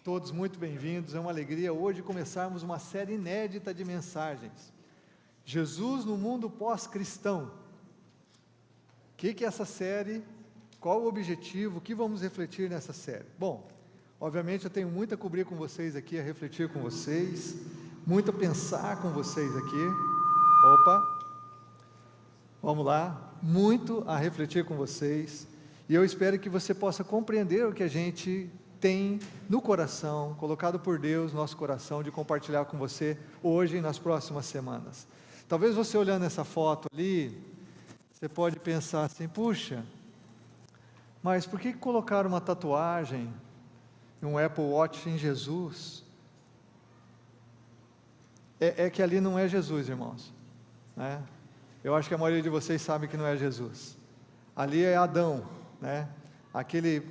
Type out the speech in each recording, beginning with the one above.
Todos muito bem-vindos, é uma alegria hoje começarmos uma série inédita de mensagens. Jesus no mundo pós-cristão. O que é essa série? Qual o objetivo? O que vamos refletir nessa série? Bom, obviamente eu tenho muito a cobrir com vocês aqui, a refletir com vocês, muito a pensar com vocês aqui. Vamos lá, muito a refletir com vocês, e eu espero que você possa compreender o que a gente tem no coração, colocado por Deus no nosso coração, de compartilhar com você hoje e nas próximas semanas. Talvez você olhando essa foto ali, você pode pensar assim, puxa, mas por que colocaram uma tatuagem, um Apple Watch em Jesus? É que ali não é Jesus, irmãos, né? Eu acho que a maioria de vocês sabe que não é Jesus. Ali é Adão, né? Aquele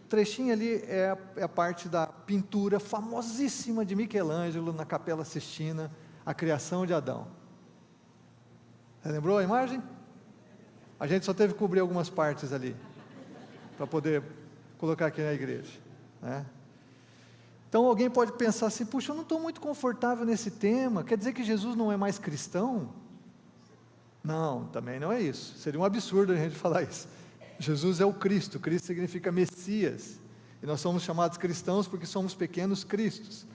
trechinho ali é a parte da pintura famosíssima de Michelangelo na Capela Sistina, a criação de Adão. Você lembrou a imagem? A gente só teve que cobrir algumas partes ali, para poder colocar aqui na igreja, né? Então alguém pode pensar assim, puxa, eu não estou muito confortável nesse tema, quer dizer que Jesus não é mais cristão? Não, também não é isso, seria um absurdo a gente falar isso. Jesus é o Cristo, Cristo significa Messias, e nós somos chamados cristãos porque somos pequenos cristos,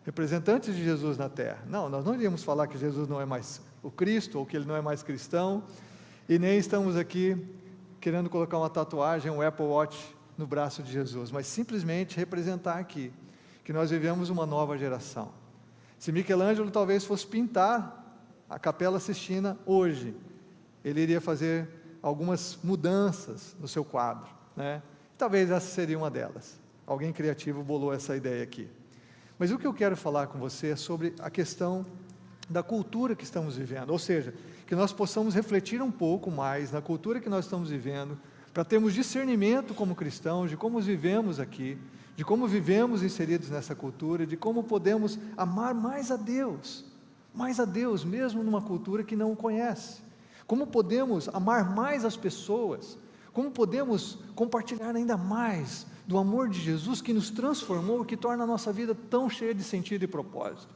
representantes de Jesus na terra. Não, nós não iríamos falar que Jesus não é mais o Cristo, ou que Ele não é mais cristão, e nem estamos aqui querendo colocar uma tatuagem, um Apple Watch no braço de Jesus, mas simplesmente representar aqui, que nós vivemos uma nova geração. Se Michelangelo talvez fosse pintar a Capela Sistina hoje, ele iria fazer algumas mudanças no seu quadro, né? Talvez essa seria uma delas. Alguém criativo bolou essa ideia aqui. Mas o que eu quero falar com você é sobre a questão da cultura que estamos vivendo, ou seja, que nós possamos refletir um pouco mais na cultura que nós estamos vivendo, para termos discernimento como cristãos, de como vivemos aqui, de como vivemos inseridos nessa cultura, de como podemos amar mais a Deus mesmo numa cultura que não o conhece. Como podemos amar mais as pessoas, como podemos compartilhar ainda mais do amor de Jesus que nos transformou, que torna a nossa vida tão cheia de sentido e propósito.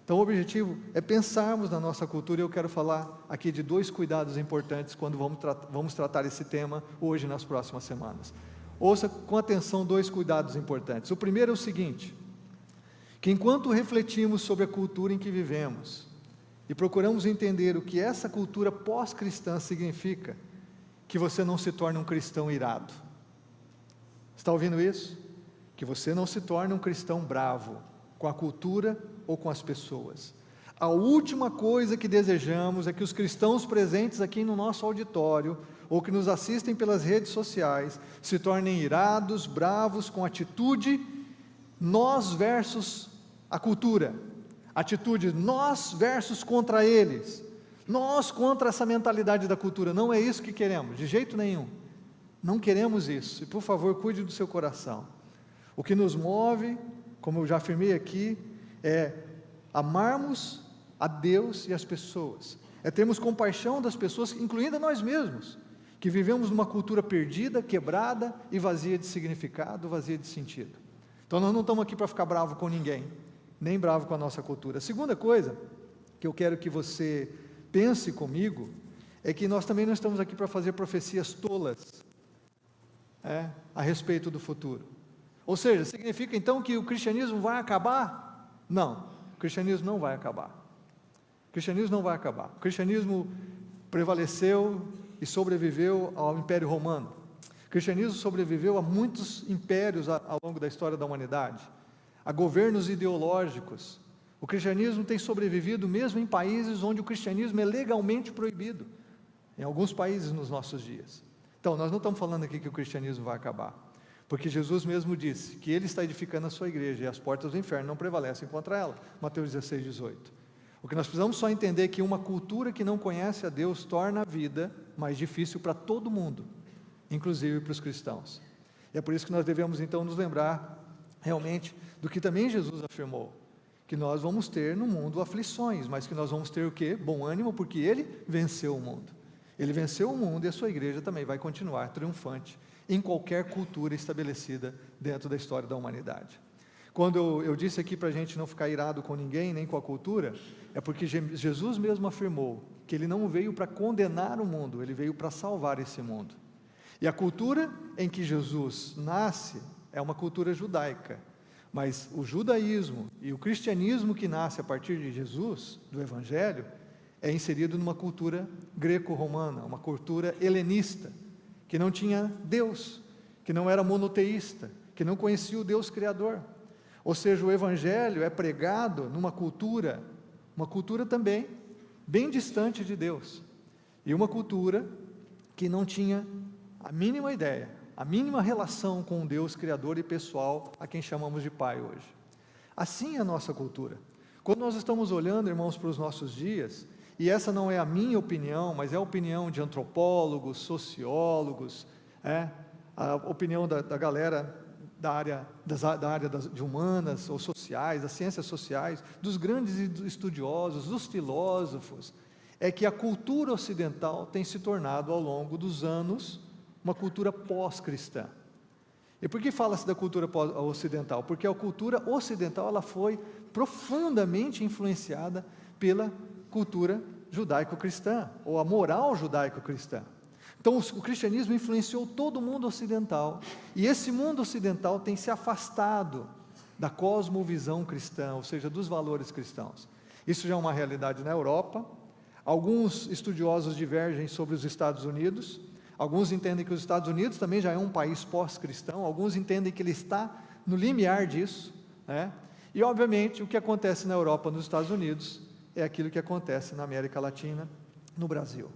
Então o objetivo é pensarmos na nossa cultura, e eu quero falar aqui de dois cuidados importantes quando vamos tratar esse tema hoje nas próximas semanas. Ouça com atenção dois cuidados importantes. O primeiro é o seguinte, que enquanto refletimos sobre a cultura em que vivemos, e procuramos entender o que essa cultura pós-cristã significa, que você não se torne um cristão irado. Está ouvindo isso? Que você não se torne um cristão bravo, com a cultura ou com as pessoas. A última coisa que desejamos é que os cristãos presentes aqui no nosso auditório, ou que nos assistem pelas redes sociais, se tornem irados, bravos, com atitude, nós versus a cultura. Atitude, nós versus contra eles, nós contra essa mentalidade da cultura. Não é isso que queremos, de jeito nenhum, não queremos isso, e por favor cuide do seu coração. O que nos move, como eu já afirmei aqui, é amarmos a Deus e as pessoas, é termos compaixão das pessoas, incluindo nós mesmos, que vivemos numa cultura perdida, quebrada e vazia de significado, vazia de sentido. Então nós não estamos aqui para ficar bravo com ninguém, nem bravo com a nossa cultura. A segunda coisa que eu quero que você pense comigo, é que nós também não estamos aqui para fazer profecias tolas, a respeito do futuro. Ou seja, significa então que o cristianismo vai acabar? Não, o cristianismo não vai acabar. O cristianismo não vai acabar. O cristianismo prevaleceu e sobreviveu ao Império Romano. O cristianismo sobreviveu a muitos impérios ao longo da história da humanidade, a governos ideológicos. O cristianismo tem sobrevivido mesmo em países onde o cristianismo é legalmente proibido, em alguns países nos nossos dias. Então, nós não estamos falando aqui que o cristianismo vai acabar, porque Jesus mesmo disse que Ele está edificando a sua igreja, e as portas do inferno não prevalecem contra ela, Mateus 16, 18. O que nós precisamos só entender é que uma cultura que não conhece a Deus torna a vida mais difícil para todo mundo, inclusive para os cristãos. E é por isso que nós devemos então nos lembrar realmente do que também Jesus afirmou, que nós vamos ter no mundo aflições, mas que nós vamos ter o quê? Bom ânimo, porque Ele venceu o mundo. Ele venceu o mundo, e a sua igreja também vai continuar triunfante em qualquer cultura estabelecida dentro da história da humanidade. Quando eu disse aqui para a gente não ficar irado com ninguém, nem com a cultura, é porque Jesus mesmo afirmou que Ele não veio para condenar o mundo, Ele veio para salvar esse mundo. E a cultura em que Jesus nasce é uma cultura judaica, mas o judaísmo e o cristianismo que nasce a partir de Jesus, do Evangelho, é inserido numa cultura greco-romana, uma cultura helenista, que não tinha Deus, que não era monoteísta, que não conhecia o Deus Criador. Ou seja, o Evangelho é pregado numa cultura também bem distante de Deus, e uma cultura que não tinha a mínima ideia, a mínima relação com o Deus Criador e pessoal, a quem chamamos de Pai hoje. Assim é a nossa cultura. Quando nós estamos olhando, irmãos, para os nossos dias, e essa não é a minha opinião, mas é a opinião de antropólogos, sociólogos, a opinião da galera da área de humanas ou sociais, das ciências sociais, dos grandes estudiosos, dos filósofos, é que a cultura ocidental tem se tornado ao longo dos anos uma cultura pós-cristã. E por que fala-se da cultura ocidental? Porque a cultura ocidental ela foi profundamente influenciada pela cultura judaico-cristã, ou a moral judaico-cristã. Então o cristianismo influenciou todo o mundo ocidental, e esse mundo ocidental tem se afastado da cosmovisão cristã, ou seja, dos valores cristãos. Isso já é uma realidade na Europa. Alguns estudiosos divergem sobre os Estados Unidos. Alguns entendem que os Estados Unidos também já é um país pós-cristão, alguns entendem que ele está no limiar disso, E obviamente o que acontece na Europa, nos Estados Unidos, é aquilo que acontece na América Latina, no Brasil.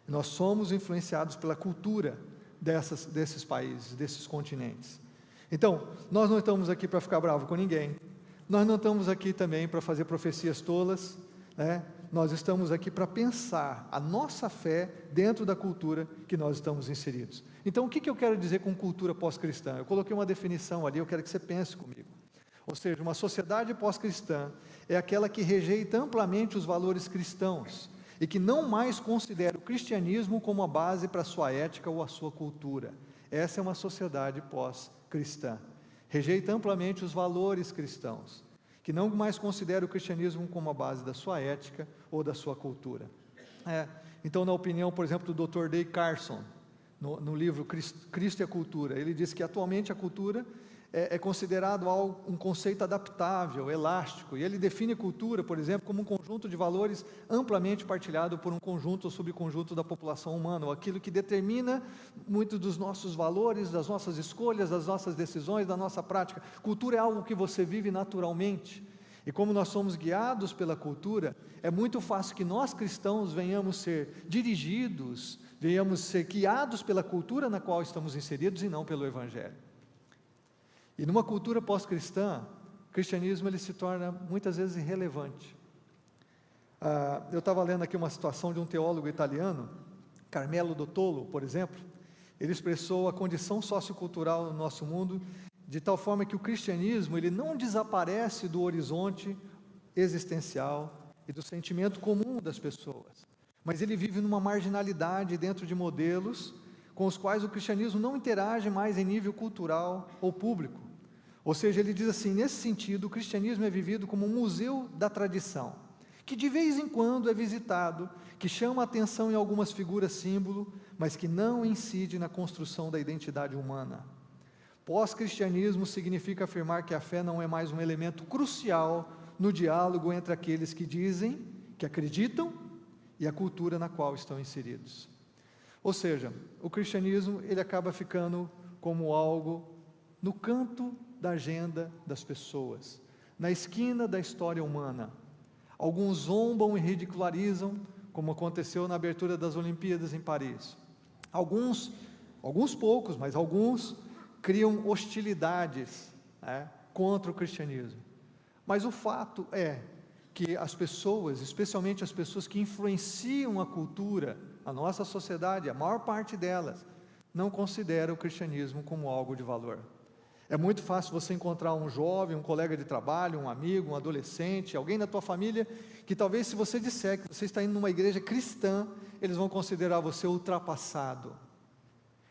Nós somos influenciados pela cultura desses países, desses continentes. Então, nós não estamos aqui para ficar bravo com ninguém, nós não estamos aqui também para fazer profecias tolas, Nós estamos aqui para pensar a nossa fé dentro da cultura que nós estamos inseridos. Então, o que eu quero dizer com cultura pós-cristã? Eu coloquei uma definição ali, eu quero que você pense comigo. Ou seja, uma sociedade pós-cristã é aquela que rejeita amplamente os valores cristãos e que não mais considera o cristianismo como a base para a sua ética ou a sua cultura. Essa é uma sociedade pós-cristã. Rejeita amplamente os valores cristãos, que não mais considera o cristianismo como a base da sua ética ou da sua cultura. Então, na opinião, por exemplo, do Dr. Day Carson, no livro Cristo e a Cultura, ele diz que atualmente a cultura é considerado um conceito adaptável, elástico, e ele define cultura, por exemplo, como um conjunto de valores amplamente partilhado por um conjunto ou subconjunto da população humana, ou aquilo que determina muito dos nossos valores, das nossas escolhas, das nossas decisões, da nossa prática. Cultura é algo que você vive naturalmente, e como nós somos guiados pela cultura, é muito fácil que nós cristãos venhamos ser dirigidos, venhamos ser guiados pela cultura na qual estamos inseridos e não pelo Evangelho. E numa cultura pós-cristã, o cristianismo ele se torna muitas vezes irrelevante. Eu estava lendo aqui uma situação de um teólogo italiano, Carmelo Dottolo, por exemplo. Ele expressou a condição sociocultural no nosso mundo de tal forma que o cristianismo ele não desaparece do horizonte existencial e do sentimento comum das pessoas, mas ele vive numa marginalidade dentro de modelos com os quais o cristianismo não interage mais em nível cultural ou público. Ou seja, ele diz assim, nesse sentido, o cristianismo é vivido como um museu da tradição, que de vez em quando é visitado, que chama a atenção em algumas figuras símbolo, mas que não incide na construção da identidade humana. Pós-cristianismo significa afirmar que a fé não é mais um elemento crucial no diálogo entre aqueles que dizem, que acreditam, e a cultura na qual estão inseridos. Ou seja, o cristianismo ele acaba ficando como algo no canto da agenda das pessoas, na esquina da história humana. Alguns zombam e ridicularizam, como aconteceu na abertura das Olimpíadas em Paris. Alguns poucos, mas alguns criam hostilidades contra o cristianismo. Mas o fato é que as pessoas, especialmente as pessoas que influenciam a cultura, a nossa sociedade, a maior parte delas, não considera o cristianismo como algo de valor. É muito fácil você encontrar um jovem, um colega de trabalho, um amigo, um adolescente, alguém da tua família, que talvez se você disser que você está indo numa igreja cristã, eles vão considerar você ultrapassado.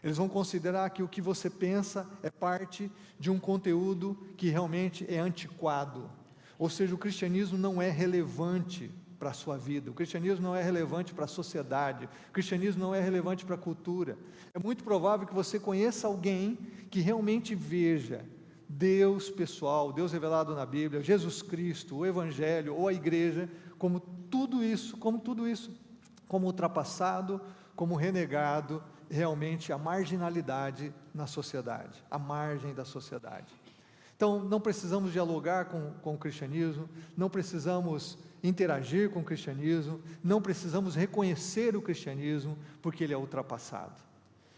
Eles vão considerar que o que você pensa é parte de um conteúdo que realmente é antiquado. Ou seja, o cristianismo não é relevante para a sua vida, o cristianismo não é relevante para a sociedade, o cristianismo não é relevante para a cultura. É muito provável que você conheça alguém que realmente veja Deus pessoal, Deus revelado na Bíblia, Jesus Cristo, o Evangelho ou a igreja, como ultrapassado, como renegado, realmente a marginalidade na sociedade, a margem da sociedade. Então, não precisamos dialogar com o cristianismo, não precisamos interagir com o cristianismo, não precisamos reconhecer o cristianismo, porque ele é ultrapassado.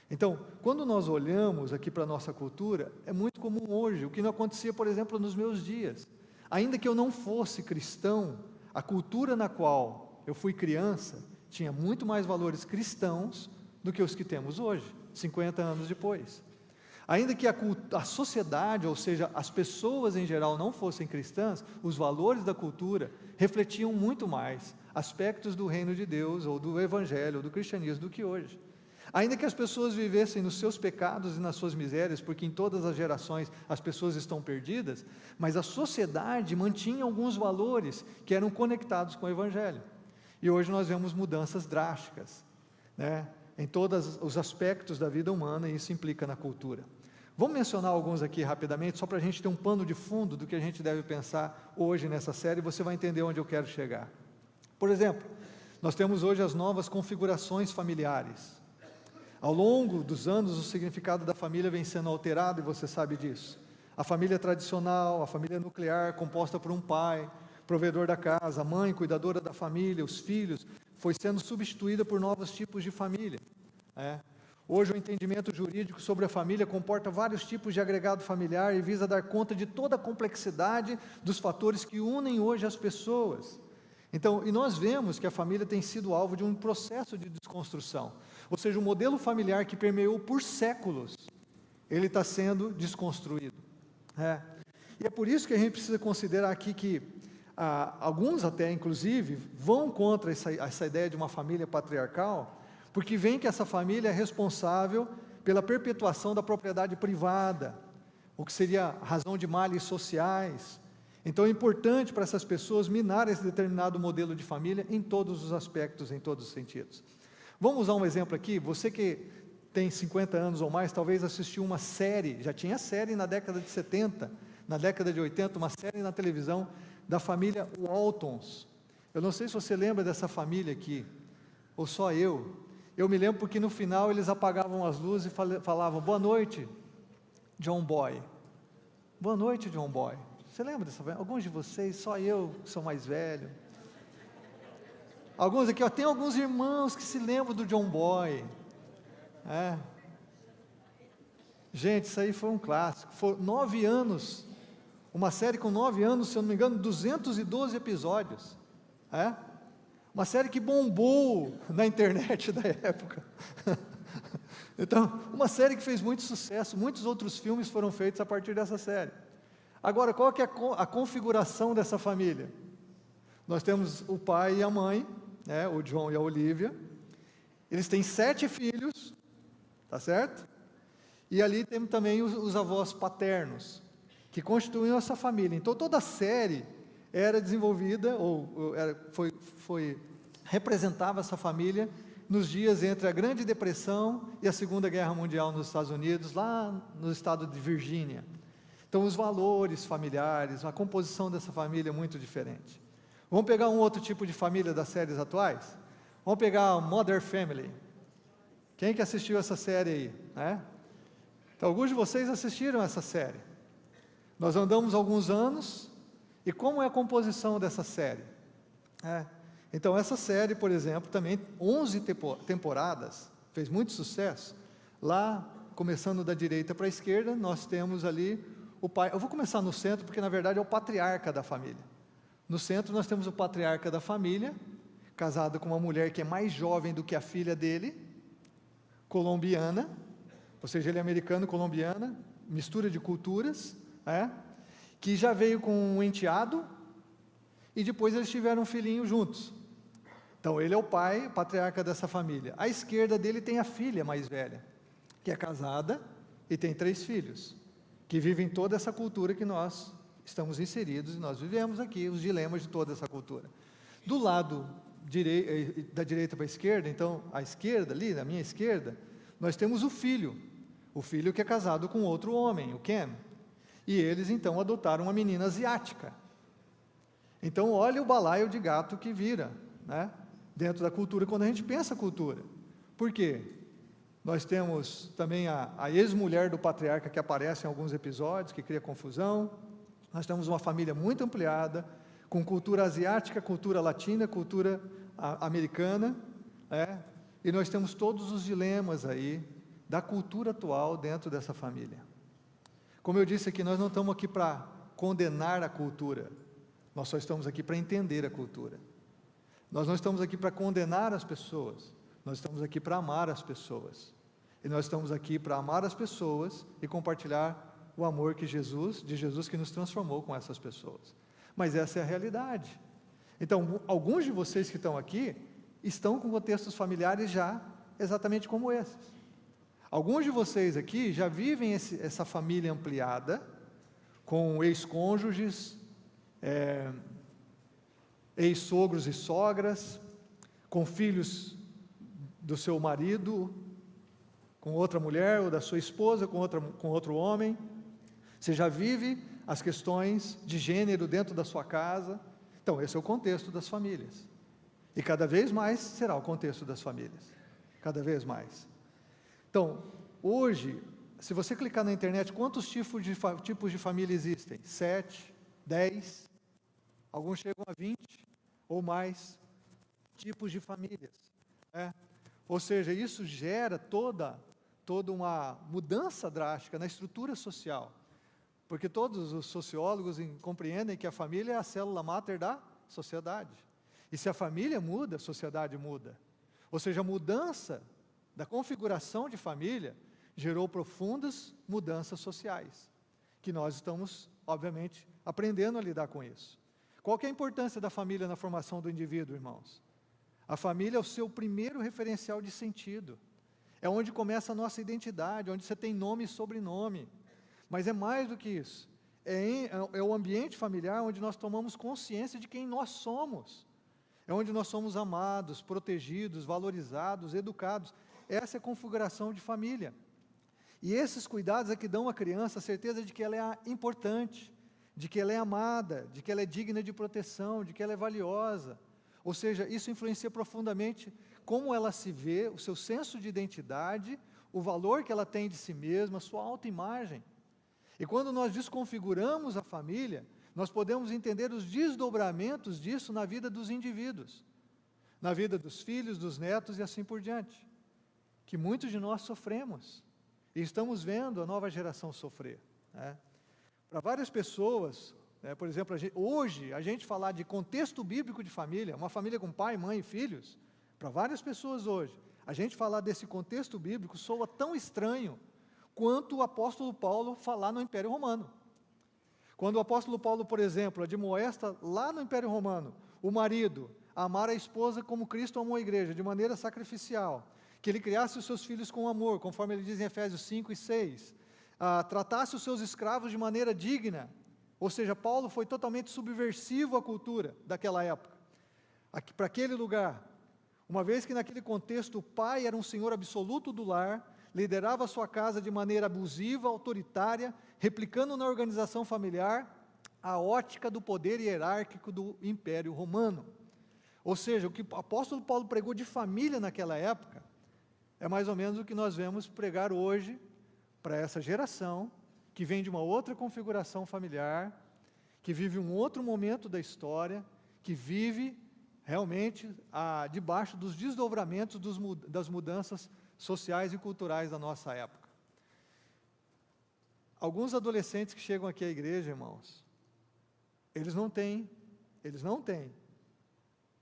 Então, quando nós olhamos aqui para a nossa cultura, é muito comum hoje, o que não acontecia, por exemplo, nos meus dias. Ainda que eu não fosse cristão, a cultura na qual eu fui criança, tinha muito mais valores cristãos do que os que temos hoje, 50 anos depois. Ainda que a sociedade, ou seja, as pessoas em geral não fossem cristãs, os valores da cultura refletiam muito mais aspectos do reino de Deus, ou do evangelho, ou do cristianismo, do que hoje. Ainda que as pessoas vivessem nos seus pecados e nas suas misérias, porque em todas as gerações as pessoas estão perdidas, mas a sociedade mantinha alguns valores que eram conectados com o evangelho. E hoje nós vemos mudanças drásticas, em todos os aspectos da vida humana, e isso implica na cultura. Vamos mencionar alguns aqui rapidamente, só para a gente ter um pano de fundo do que a gente deve pensar hoje nessa série, e você vai entender onde eu quero chegar. Por exemplo, nós temos hoje as novas configurações familiares. Ao longo dos anos, o significado da família vem sendo alterado, e você sabe disso. A família tradicional, a família nuclear, composta por um pai, provedor da casa, a mãe, cuidadora da família, os filhos, foi sendo substituída por novos tipos de família. Hoje o entendimento jurídico sobre a família comporta vários tipos de agregado familiar e visa dar conta de toda a complexidade dos fatores que unem hoje as pessoas. Então, e nós vemos que a família tem sido alvo de um processo de desconstrução, ou seja, o modelo familiar que permeou por séculos, ele está sendo desconstruído. E é por isso que a gente precisa considerar aqui que alguns até, inclusive, vão contra essa ideia de uma família patriarcal, porque veem que essa família é responsável pela perpetuação da propriedade privada, o que seria razão de males sociais. Então é importante para essas pessoas minar esse determinado modelo de família em todos os aspectos, em todos os sentidos. Vamos usar um exemplo aqui, você que tem 50 anos ou mais, talvez assistiu uma série, já tinha série na década de 70, na década de 80, uma série na televisão da família Waltons. Eu não sei se você lembra dessa família aqui, ou só eu me lembro porque no final eles apagavam as luzes e falavam, boa noite, John Boy. Boa noite, John Boy. Você lembra dessa família? Alguns de vocês, só eu que sou mais velho. Alguns aqui, tem alguns irmãos que se lembram do John Boy. Gente, isso aí foi um clássico. Foi 9 anos, uma série com 9 anos, se eu não me engano, 212 episódios. Uma série que bombou na internet da época. Então, uma série que fez muito sucesso, muitos outros filmes foram feitos a partir dessa série. Agora, qual que é a configuração dessa família? Nós temos o pai e a mãe, o John e a Olivia. Eles têm 7 filhos, tá certo? E ali temos também os avós paternos, que constituíam essa família. Então, toda a série era desenvolvida, representava essa família nos dias entre a Grande Depressão e a Segunda Guerra Mundial nos Estados Unidos, lá no estado de Virgínia. Então, os valores familiares, a composição dessa família é muito diferente. Vamos pegar um outro tipo de família das séries atuais? Vamos pegar a Modern Family. Quem que assistiu essa série aí? Então, alguns de vocês assistiram essa série. Nós andamos alguns anos, e como é a composição dessa série? Então, essa série, por exemplo, também 11 temporadas, fez muito sucesso. Lá, começando da direita para a esquerda, nós temos ali o pai. Eu vou começar no centro, porque na verdade é o patriarca da família. No centro nós temos o patriarca da família, casado com uma mulher que é mais jovem do que a filha dele, colombiana, ou seja, ele é americano, colombiana, mistura de culturas, que já veio com um enteado, e depois eles tiveram um filhinho juntos. Então ele é o pai, patriarca dessa família. À esquerda dele tem a filha mais velha, que é casada e tem 3 filhos, que vivem toda essa cultura que nós estamos inseridos e nós vivemos aqui, os dilemas de toda essa cultura. Do lado da direita para a esquerda, então, à esquerda ali, na minha esquerda, nós temos o filho que é casado com outro homem, o Ken, e eles então adotaram uma menina asiática. Então olha o balaio de gato que vira, né? Dentro da cultura, quando a gente pensa cultura. Por quê? Nós temos também a ex-mulher do patriarca que aparece em alguns episódios, que cria confusão. Nós temos uma família muito ampliada, com cultura asiática, cultura latina, cultura americana, e nós temos todos os dilemas aí da cultura atual dentro dessa família. Como eu disse aqui, nós não estamos aqui para condenar a cultura, nós só estamos aqui para entender a cultura. Nós não estamos aqui para condenar as pessoas, nós estamos aqui para amar as pessoas. E nós estamos aqui para amar as pessoas e compartilhar o amor de Jesus que nos transformou com essas pessoas. Mas essa é a realidade. Então, alguns de vocês que estão aqui, estão com contextos familiares já exatamente como esses. Alguns de vocês aqui já vivem essa família ampliada, com ex-cônjuges, ex-sogros e sogras, com filhos do seu marido, com outra mulher, ou da sua esposa, com outro homem. Você já vive as questões de gênero dentro da sua casa. Então, esse é o contexto das famílias. E cada vez mais será o contexto das famílias. Cada vez mais. Então, hoje, se você clicar na internet, quantos tipos de família existem? 7, 10, alguns chegam a 20 ou mais tipos de famílias. Ou seja, isso gera toda uma mudança drástica na estrutura social. Porque todos os sociólogos compreendem que a família é a célula máter da sociedade. E se a família muda, a sociedade muda. Ou seja, a mudança da configuração de família gerou profundas mudanças sociais, que nós estamos, obviamente, aprendendo a lidar com isso. Qual que é a importância da família na formação do indivíduo, irmãos? A família é o seu primeiro referencial de sentido. É onde começa a nossa identidade, onde você tem nome e sobrenome. Mas é mais do que isso. É o ambiente familiar onde nós tomamos consciência de quem nós somos. É onde nós somos amados, protegidos, valorizados, educados. Essa é a configuração de família. E esses cuidados é que dão à criança a certeza de que ela é importante, de que ela é amada, de que ela é digna de proteção, de que ela é valiosa. Ou seja, isso influencia profundamente como ela se vê, o seu senso de identidade, o valor que ela tem de si mesma, a sua autoimagem. E quando nós desconfiguramos a família, nós podemos entender os desdobramentos disso na vida dos indivíduos, na vida dos filhos, dos netos e assim por diante, que muitos de nós sofremos, e estamos vendo a nova geração sofrer. Para várias pessoas, por exemplo, hoje, a gente falar de contexto bíblico de família, uma família com pai, mãe e filhos, para várias pessoas hoje, a gente falar desse contexto bíblico soa tão estranho quanto o apóstolo Paulo falar no Império Romano. Quando o apóstolo Paulo, por exemplo, admoesta lá no Império Romano, o marido amar a esposa como Cristo amou a igreja, de maneira sacrificial, que ele criasse os seus filhos com amor, conforme ele diz em Efésios 5 e 6, tratasse os seus escravos de maneira digna, ou seja, Paulo foi totalmente subversivo à cultura daquela época, para aquele lugar, uma vez que naquele contexto o pai era um senhor absoluto do lar, liderava a sua casa de maneira abusiva, autoritária, replicando na organização familiar a ótica do poder hierárquico do Império Romano. Ou seja, o que o apóstolo Paulo pregou de família naquela época, é mais ou menos o que nós vemos pregar hoje para essa geração, que vem de uma outra configuração familiar, que vive um outro momento da história, que vive realmente debaixo dos desdobramentos das mudanças sociais e culturais da nossa época. Alguns adolescentes que chegam aqui à igreja, irmãos, eles não têm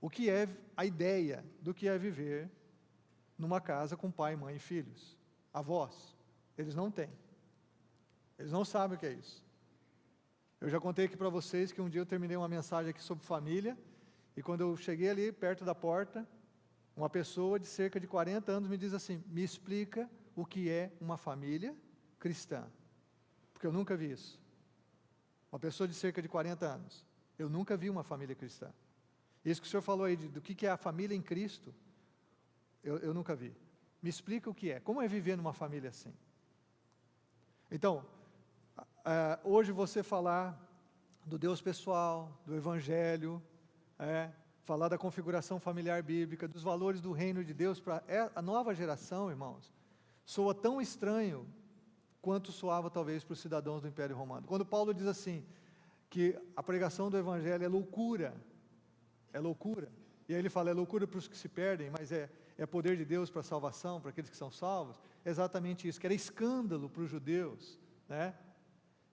o que é a ideia do que é viver numa casa com pai, mãe e filhos, avós. Eles não têm. Eles não sabem o que é isso. Eu já contei aqui para vocês que um dia eu terminei uma mensagem aqui sobre família, e quando eu cheguei ali perto da porta, uma pessoa de cerca de 40 anos me diz assim: me explica o que é uma família cristã, porque eu nunca vi isso. Uma pessoa de cerca de 40 anos, eu nunca vi uma família cristã. Isso que o senhor falou aí, do que é a família em Cristo, eu nunca vi. Me explica o que é, como é viver numa família assim? Então, hoje você falar do Deus pessoal, do Evangelho, falar da configuração familiar bíblica, dos valores do reino de Deus para a nova geração, irmãos, soa tão estranho quanto soava talvez para os cidadãos do Império Romano. Quando Paulo diz assim, que a pregação do Evangelho é loucura, e aí ele fala, é loucura para os que se perdem, mas é poder de Deus para a salvação, para aqueles que são salvos, é exatamente isso, que era escândalo para os judeus, né?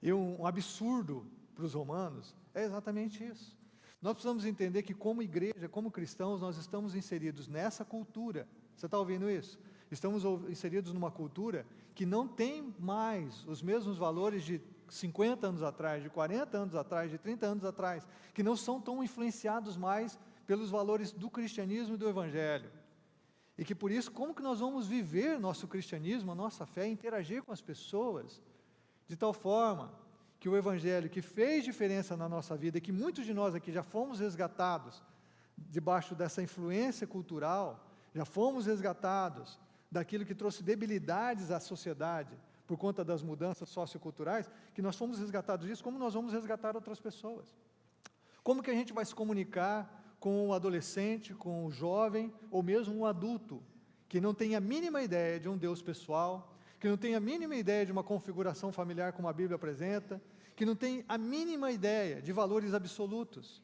E um absurdo para os romanos, é exatamente isso. Nós precisamos entender que como igreja, como cristãos, nós estamos inseridos nessa cultura, você está ouvindo isso? Estamos inseridos numa cultura que não tem mais os mesmos valores de 50 anos atrás, de 40 anos atrás, de 30 anos atrás, que não são tão influenciados mais pelos valores do cristianismo e do Evangelho. E que por isso, como que nós vamos viver nosso cristianismo, a nossa fé, interagir com as pessoas, de tal forma que o Evangelho, que fez diferença na nossa vida, e que muitos de nós aqui já fomos resgatados debaixo dessa influência cultural, já fomos resgatados daquilo que trouxe debilidades à sociedade, por conta das mudanças socioculturais, que nós fomos resgatados disso, como nós vamos resgatar outras pessoas? Como que a gente vai se comunicar com o adolescente, com o jovem, ou mesmo um adulto, que não tem a mínima ideia de um Deus pessoal, que não tem a mínima ideia de uma configuração familiar como a Bíblia apresenta, que não tem a mínima ideia de valores absolutos?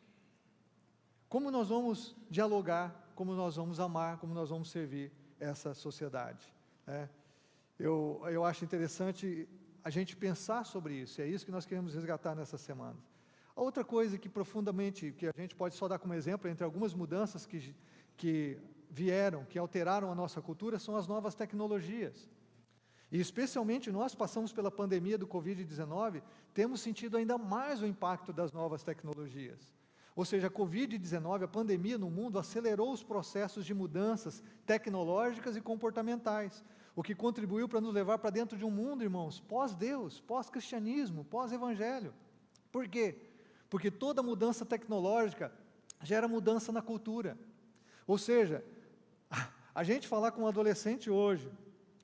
Como nós vamos dialogar, como nós vamos amar, como nós vamos servir essa sociedade? Eu acho interessante a gente pensar sobre isso, e é isso que nós queremos resgatar nessas semanas. A outra coisa que profundamente, que a gente pode só dar como exemplo, entre algumas mudanças que vieram, que alteraram a nossa cultura, são as novas tecnologias. E especialmente nós passamos pela pandemia do Covid-19, temos sentido ainda mais o impacto das novas tecnologias. Ou seja, a Covid-19, a pandemia no mundo, acelerou os processos de mudanças tecnológicas e comportamentais, o que contribuiu para nos levar para dentro de um mundo, irmãos, pós-Deus, pós-cristianismo, pós-evangelho. Por quê? Porque toda mudança tecnológica gera mudança na cultura. Ou seja, a gente falar com um adolescente hoje,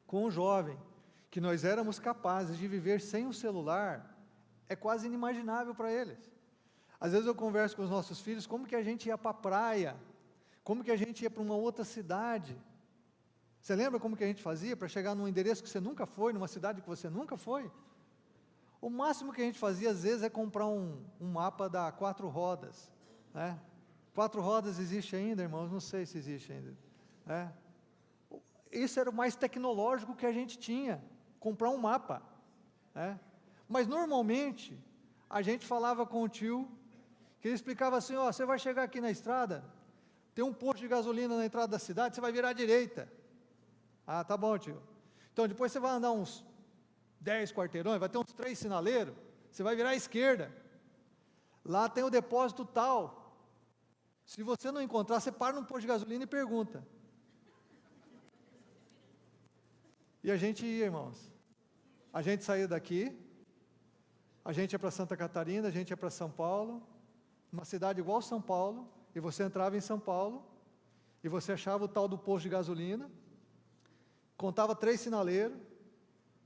com um jovem, que nós éramos capazes de viver sem um celular, é quase inimaginável para eles. Às vezes eu converso com os nossos filhos, como que a gente ia para a praia, como que a gente ia para uma outra cidade. Você lembra como que a gente fazia para chegar num endereço que você nunca foi, numa cidade que você nunca foi? O máximo que a gente fazia às vezes é comprar um mapa da 4 rodas, né? 4 rodas existe ainda, irmãos? Não sei se existe ainda, né? Isso era o mais tecnológico que a gente tinha, comprar um mapa, né? Mas normalmente a gente falava com o tio, que ele explicava assim, ó, você vai chegar aqui na estrada, tem um posto de gasolina na entrada da cidade, você vai virar à direita. Ah, tá bom, tio. Então depois você vai andar uns 10 quarteirões, vai ter uns 3 sinaleiros, você vai virar à esquerda. Lá tem o depósito tal. Se você não encontrar, você para num posto de gasolina e pergunta. E a gente ia, irmãos. A gente saía daqui, a gente ia para Santa Catarina, a gente ia para São Paulo, uma cidade igual São Paulo, e você entrava em São Paulo, e você achava o tal do posto de gasolina, contava 3 sinaleiros,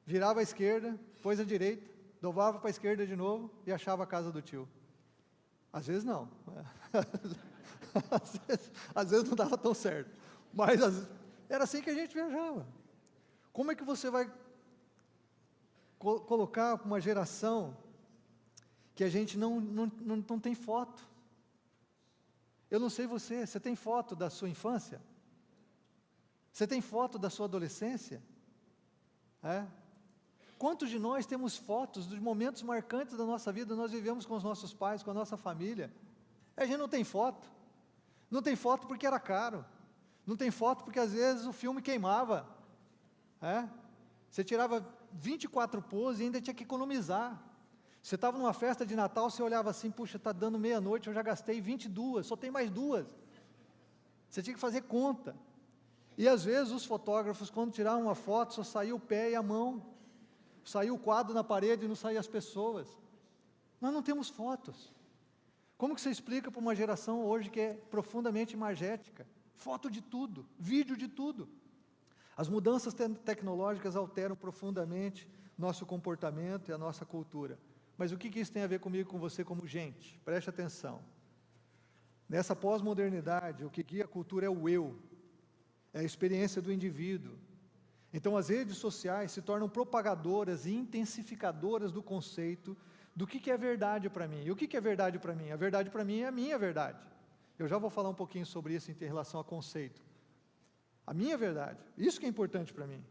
virava à esquerda, depois à direita, dobrava para a esquerda de novo, e achava a casa do tio. Às vezes não, às vezes não dava tão certo, mas era assim que a gente viajava. Como é que você vai colocar uma geração que a gente não tem foto? Eu não sei você tem foto da sua infância? Você tem foto da sua adolescência? Quantos de nós temos fotos dos momentos marcantes da nossa vida, nós vivemos com os nossos pais, com a nossa família? A gente não tem foto. Não tem foto porque era caro. Não tem foto porque às vezes o filme queimava. Você tirava 24 poses e ainda tinha que economizar. Você estava numa festa de Natal, você olhava assim, puxa, está dando meia-noite, eu já gastei 22, só tem mais 2. Você tinha que fazer conta. E às vezes os fotógrafos, quando tiravam uma foto, só saía o pé e a mão, saía o quadro na parede e não saía as pessoas. Nós não temos fotos. Como que você explica para uma geração hoje que é profundamente imagética? Foto de tudo, vídeo de tudo. As mudanças tecnológicas alteram profundamente nosso comportamento e a nossa cultura. Mas o que isso tem a ver comigo e com você como gente? Preste atenção. Nessa pós-modernidade, o que guia a cultura é o eu, é a experiência do indivíduo. Então as redes sociais se tornam propagadoras e intensificadoras do conceito do que é verdade para mim. E o que é verdade para mim? A verdade para mim é a minha verdade. Eu já vou falar um pouquinho sobre isso em relação a conceito. A minha verdade, isso que é importante para mim.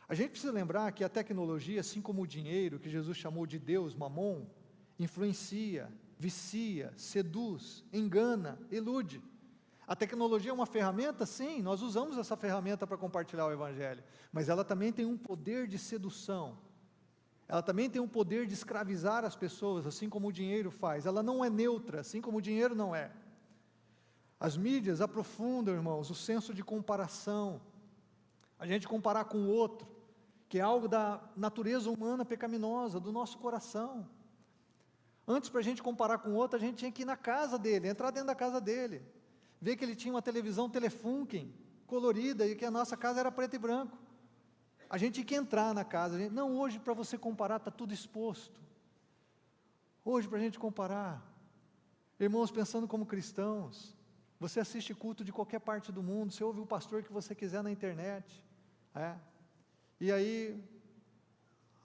A gente precisa lembrar que a tecnologia, assim como o dinheiro, que Jesus chamou de Deus, mamon, influencia, vicia, seduz, engana, ilude. A tecnologia é uma ferramenta, sim, nós usamos essa ferramenta para compartilhar o Evangelho, mas ela também tem um poder de sedução, ela também tem um poder de escravizar as pessoas, assim como o dinheiro faz. Ela não é neutra, assim como o dinheiro não é. As mídias aprofundam, irmãos, o senso de comparação, a gente comparar com o outro, que é algo da natureza humana pecaminosa, do nosso coração. Antes, para a gente comparar com o outro, a gente tinha que ir na casa dele, entrar dentro da casa dele, ver que ele tinha uma televisão Telefunken, colorida, e que a nossa casa era preto e branco. A gente tinha que entrar na casa. Não, hoje para você comparar está tudo exposto. Hoje para a gente comparar. Irmãos, pensando como cristãos, você assiste culto de qualquer parte do mundo, você ouve o pastor que você quiser na internet. E aí,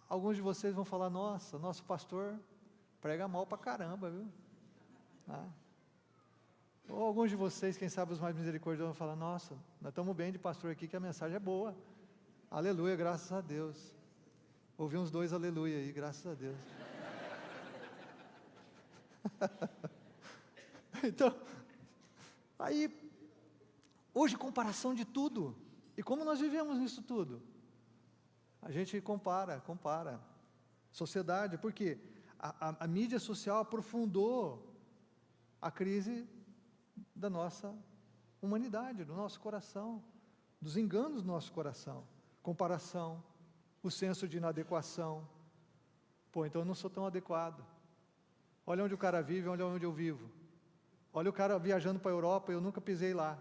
alguns de vocês vão falar, nossa, nosso pastor prega mal para caramba, viu? Ou alguns de vocês, quem sabe os mais misericordiosos, vão falar, nossa, nós estamos bem de pastor aqui, que a mensagem é boa. Aleluia, graças a Deus. Ouvi uns 2 aleluia aí, graças a Deus. Então, aí, hoje comparação de tudo. E como nós vivemos nisso tudo? A gente compara. Sociedade, porque a mídia social aprofundou a crise da nossa humanidade, do nosso coração, dos enganos do nosso coração. Comparação, o senso de inadequação. Então eu não sou tão adequado. Olha onde o cara vive, olha onde eu vivo. Olha o cara viajando para a Europa, eu nunca pisei lá.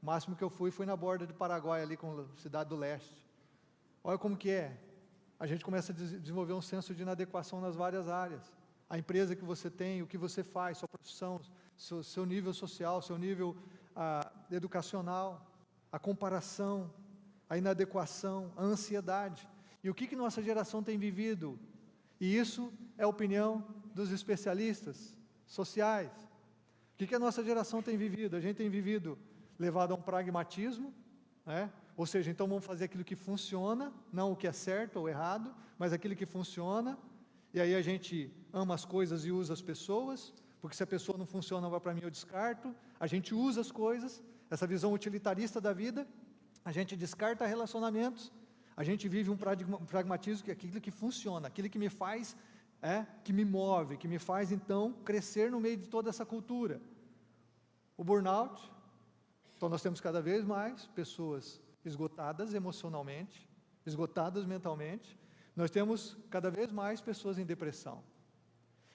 O máximo que eu fui na borda do Paraguai, ali com a cidade do leste. Olha como que é. A gente começa a desenvolver um senso de inadequação nas várias áreas. A empresa que você tem, o que você faz, sua profissão, seu nível social, seu nível educacional, a comparação, a inadequação, a ansiedade. E o que nossa geração tem vivido? E isso é a opinião dos especialistas sociais. O que a nossa geração tem vivido? A gente tem vivido levado a um pragmatismo, ou seja, então vamos fazer aquilo que funciona, não o que é certo ou errado, mas aquilo que funciona, e aí a gente ama as coisas e usa as pessoas, porque se a pessoa não funciona, vai para mim, eu descarto. A gente usa as coisas, essa visão utilitarista da vida, a gente descarta relacionamentos, a gente vive um pragmatismo, que é aquilo que funciona, aquilo que me faz, que me move, que me faz então crescer no meio de toda essa cultura. O burnout, então nós temos cada vez mais pessoas esgotadas emocionalmente, esgotadas mentalmente, nós temos cada vez mais pessoas em depressão.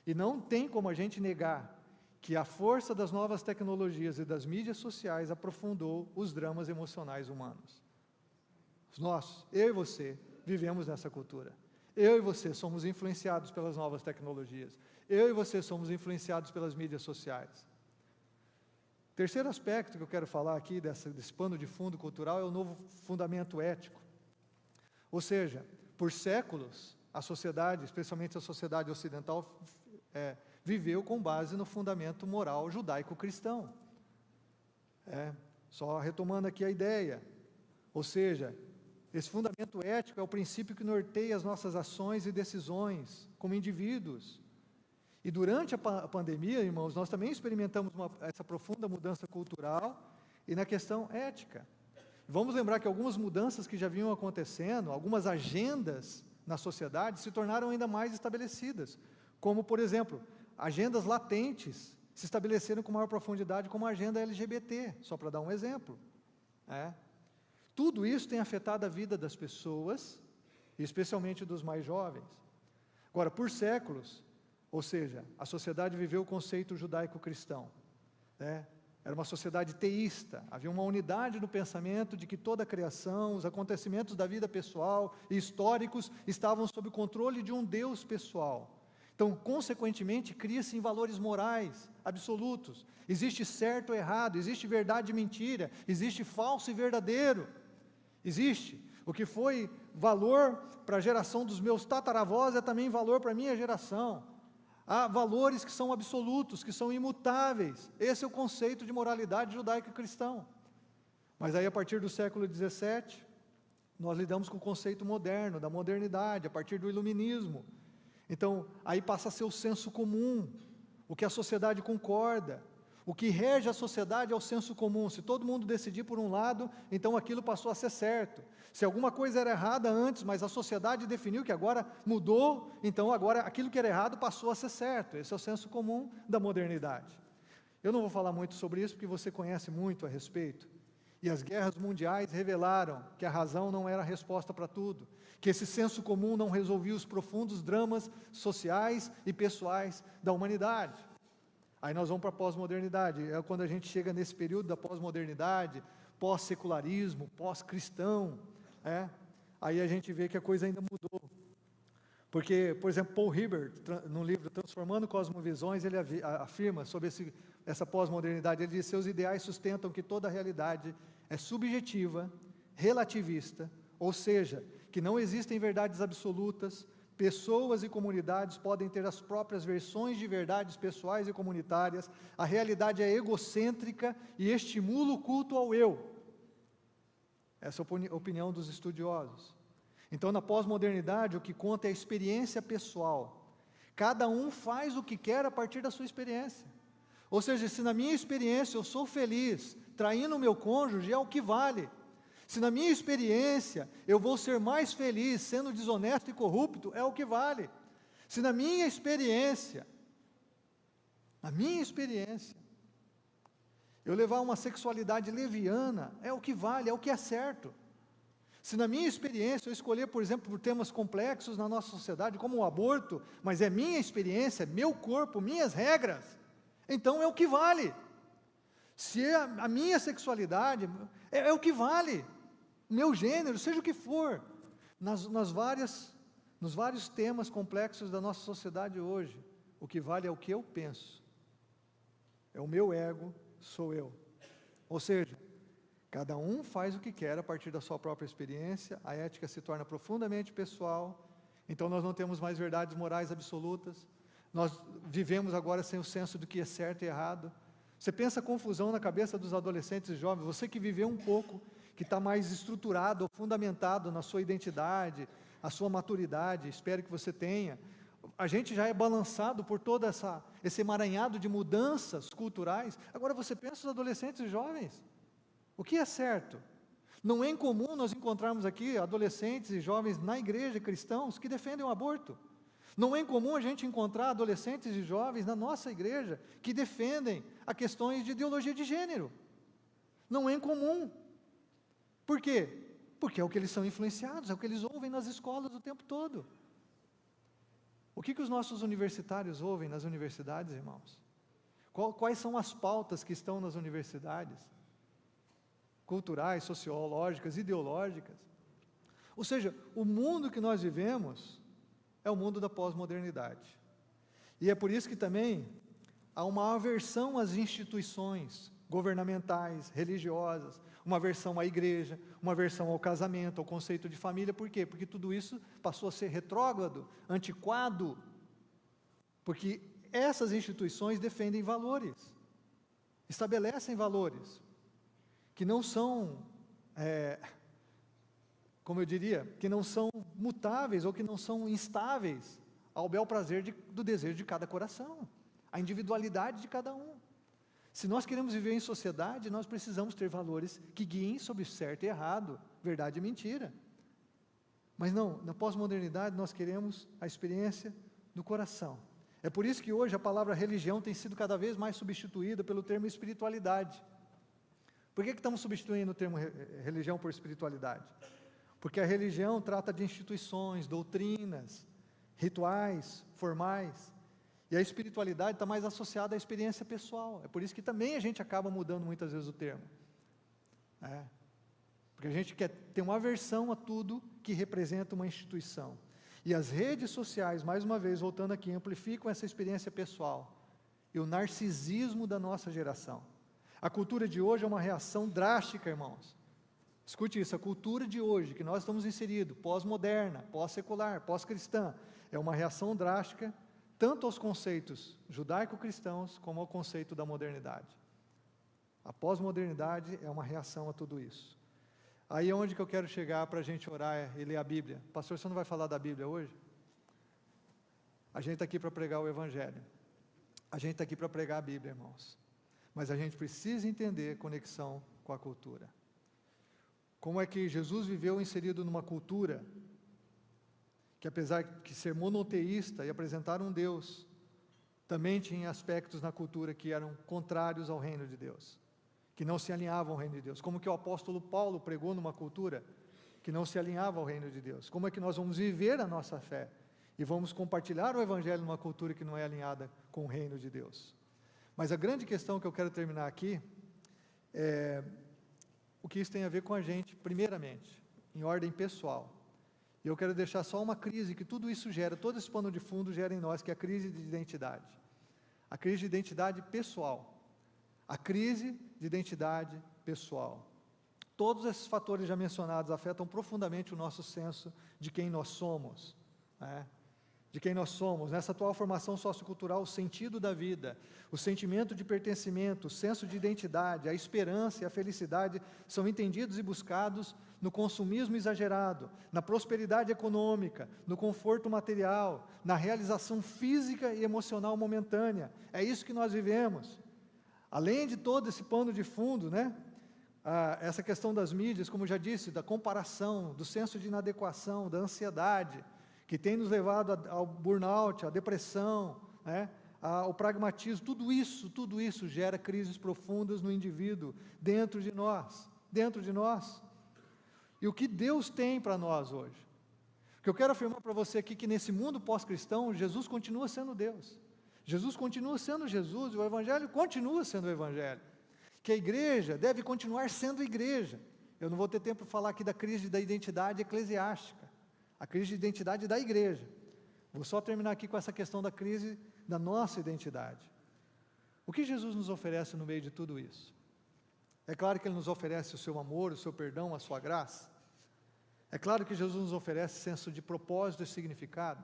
E não tem como a gente negar que a força das novas tecnologias e das mídias sociais aprofundou os dramas emocionais humanos. Nós, eu e você, vivemos nessa cultura. Eu e você somos influenciados pelas novas tecnologias. Eu e você somos influenciados pelas mídias sociais. Terceiro aspecto que eu quero falar aqui, desse pano de fundo cultural, é o novo fundamento ético. Ou seja, por séculos, a sociedade, especialmente a sociedade ocidental, viveu com base no fundamento moral judaico-cristão. Só retomando aqui a ideia, ou seja, esse fundamento ético é o princípio que norteia as nossas ações e decisões como indivíduos. E durante a pandemia, irmãos, nós também experimentamos essa profunda mudança cultural e na questão ética. Vamos lembrar que algumas mudanças que já vinham acontecendo, algumas agendas na sociedade se tornaram ainda mais estabelecidas, como, por exemplo, agendas latentes se estabeleceram com maior profundidade, como a agenda LGBT, só para dar um exemplo. Tudo isso tem afetado a vida das pessoas, especialmente dos mais jovens. Agora, por séculos, ou seja, a sociedade viveu o conceito judaico-cristão, né? Era uma sociedade teísta, havia uma unidade no pensamento de que toda a criação, os acontecimentos da vida pessoal e históricos estavam sob o controle de um Deus pessoal. Então, consequentemente, cria-se em valores morais absolutos. Existe certo e errado, existe verdade e mentira, existe falso e verdadeiro. Existe. O que foi valor para a geração dos meus tataravós é também valor para a minha geração. Há valores que são absolutos, que são imutáveis. Esse é o conceito de moralidade judaico e cristão. Mas aí, a partir do século XVII, nós lidamos com o conceito moderno, da modernidade, a partir do iluminismo. Então, aí passa a ser o senso comum, o que a sociedade concorda. O que rege a sociedade é o senso comum. Se todo mundo decidir por um lado, então aquilo passou a ser certo. Se alguma coisa era errada antes, mas a sociedade definiu que agora mudou, então agora aquilo que era errado passou a ser certo. Esse é o senso comum da modernidade. Eu não vou falar muito sobre isso, porque você conhece muito a respeito. E as guerras mundiais revelaram que a razão não era a resposta para tudo, que esse senso comum não resolvia os profundos dramas sociais e pessoais da humanidade. Aí nós vamos para a pós-modernidade, é quando a gente chega nesse período da pós-modernidade, pós-secularismo, pós-cristão, aí a gente vê que a coisa ainda mudou. Porque, por exemplo, Paul Hibbert, no livro Transformando Cosmovisões, ele afirma sobre essa pós-modernidade, ele diz: seus ideais sustentam que toda a realidade é subjetiva, relativista, ou seja, que não existem verdades absolutas. Pessoas e comunidades podem ter as próprias versões de verdades pessoais e comunitárias. A realidade é egocêntrica e estimula o culto ao eu. Essa é a opinião dos estudiosos. Então, na pós-modernidade, o que conta é a experiência pessoal. Cada um faz o que quer a partir da sua experiência. Ou seja, se na minha experiência eu sou feliz traindo o meu cônjuge, é o que vale. Se na minha experiência eu vou ser mais feliz sendo desonesto e corrupto, é o que vale. Se na minha experiência, eu levar uma sexualidade leviana, é o que vale, é o que é certo. Se na minha experiência eu escolher, por exemplo, por temas complexos na nossa sociedade, como o aborto, mas é minha experiência, meu corpo, minhas regras, então é o que vale. Se a minha sexualidade, é o que vale. Meu gênero, seja o que for, nos vários temas complexos da nossa sociedade hoje, o que vale é o que eu penso, é o meu ego, sou eu. Ou seja, cada um faz o que quer a partir da sua própria experiência, a ética se torna profundamente pessoal, então nós não temos mais verdades morais absolutas, nós vivemos agora sem o senso do que é certo e errado. Você pensa a confusão na cabeça dos adolescentes e jovens, você que viveu um pouco, que está mais estruturado ou fundamentado na sua identidade, a sua maturidade, espero que você tenha. A gente já é balançado por todo esse emaranhado de mudanças culturais. Agora você pensa os adolescentes e jovens, o que é certo? Não é incomum nós encontrarmos aqui adolescentes e jovens na igreja cristãos que defendem o aborto. Não é incomum a gente encontrar adolescentes e jovens na nossa igreja que defendem a questões de ideologia de gênero. Não é incomum. Por quê? Porque é o que eles são influenciados, é o que eles ouvem nas escolas o tempo todo. O que os nossos universitários ouvem nas universidades, irmãos? Quais são as pautas que estão nas universidades? Culturais, sociológicas, ideológicas. Ou seja, o mundo que nós vivemos é o mundo da pós-modernidade. E é por isso que também há uma aversão às instituições governamentais, religiosas, uma aversão à igreja, uma aversão ao casamento, ao conceito de família. Por quê? Porque tudo isso passou a ser retrógrado, antiquado, porque essas instituições defendem valores, estabelecem valores, que não são, como eu diria, que não são mutáveis ou que não são instáveis ao bel prazer do desejo de cada coração, a individualidade de cada um. Se nós queremos viver em sociedade, nós precisamos ter valores que guiem sobre certo e errado, verdade e mentira. Mas não, na pós-modernidade nós queremos a experiência do coração. É por isso que hoje a palavra religião tem sido cada vez mais substituída pelo termo espiritualidade. Por que estamos substituindo o termo religião por espiritualidade? Porque a religião trata de instituições, doutrinas, rituais, formais, e a espiritualidade está mais associada à experiência pessoal. É por isso que também a gente acaba mudando muitas vezes o termo. Porque a gente quer ter uma aversão a tudo que representa uma instituição. E as redes sociais, mais uma vez, voltando aqui, amplificam essa experiência pessoal e o narcisismo da nossa geração. A cultura de hoje é uma reação drástica, irmãos. Escute isso, a cultura de hoje, que nós estamos inseridos, pós-moderna, pós-secular, pós-cristã, é uma reação drástica, tanto aos conceitos judaico-cristãos, como ao conceito da modernidade. A pós-modernidade é uma reação a tudo isso. Aí é onde que eu quero chegar para a gente orar e ler a Bíblia. Pastor, você não vai falar da Bíblia hoje? A gente está aqui para pregar o Evangelho. A gente está aqui para pregar a Bíblia, irmãos. Mas a gente precisa entender a conexão com a cultura. Como é que Jesus viveu inserido numa cultura que, apesar de ser monoteísta e apresentar um Deus, também tinha aspectos na cultura que eram contrários ao reino de Deus, que não se alinhavam ao reino de Deus. Como que o apóstolo Paulo pregou numa cultura que não se alinhava ao reino de Deus? Como é que nós vamos viver a nossa fé e vamos compartilhar o Evangelho numa cultura que não é alinhada com o reino de Deus? Mas a grande questão que eu quero terminar aqui é o que isso tem a ver com a gente, primeiramente, em ordem pessoal. E eu quero deixar só uma crise que tudo isso gera, todo esse pano de fundo gera em nós, que é a crise de identidade. A crise de identidade pessoal. A crise de identidade pessoal. Todos esses fatores já mencionados afetam profundamente o nosso senso de quem nós somos, de quem nós somos. Nessa atual formação sociocultural, o sentido da vida, o sentimento de pertencimento, o senso de identidade, a esperança e a felicidade são entendidos e buscados no consumismo exagerado, na prosperidade econômica, no conforto material, na realização física e emocional momentânea. É isso que nós vivemos. Além de todo esse pano de fundo, essa questão das mídias, como eu já disse, da comparação, do senso de inadequação, da ansiedade, que tem nos levado ao burnout, à depressão, ao pragmatismo, tudo isso gera crises profundas no indivíduo, dentro de nós. E o que Deus tem para nós hoje? O que eu quero afirmar para você aqui, que nesse mundo pós-cristão, Jesus continua sendo Deus. Jesus continua sendo Jesus, e o Evangelho continua sendo o Evangelho. Que a igreja deve continuar sendo igreja. Eu não vou ter tempo para falar aqui da crise da identidade eclesiástica, a crise de identidade da igreja. Vou só terminar aqui com essa questão da crise da nossa identidade. O que Jesus nos oferece no meio de tudo isso? É claro que Ele nos oferece o seu amor, o seu perdão, a sua graça. É claro que Jesus nos oferece senso de propósito e significado,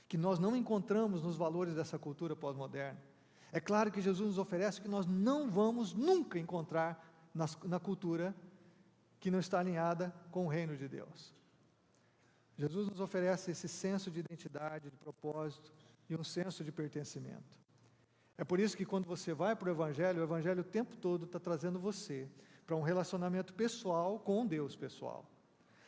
que nós não encontramos nos valores dessa cultura pós-moderna. É claro que Jesus nos oferece que nós não vamos nunca encontrar na cultura que não está alinhada com o reino de Deus. Jesus nos oferece esse senso de identidade, de propósito e um senso de pertencimento. É por isso que quando você vai para o Evangelho o tempo todo está trazendo você para um relacionamento pessoal com um Deus pessoal.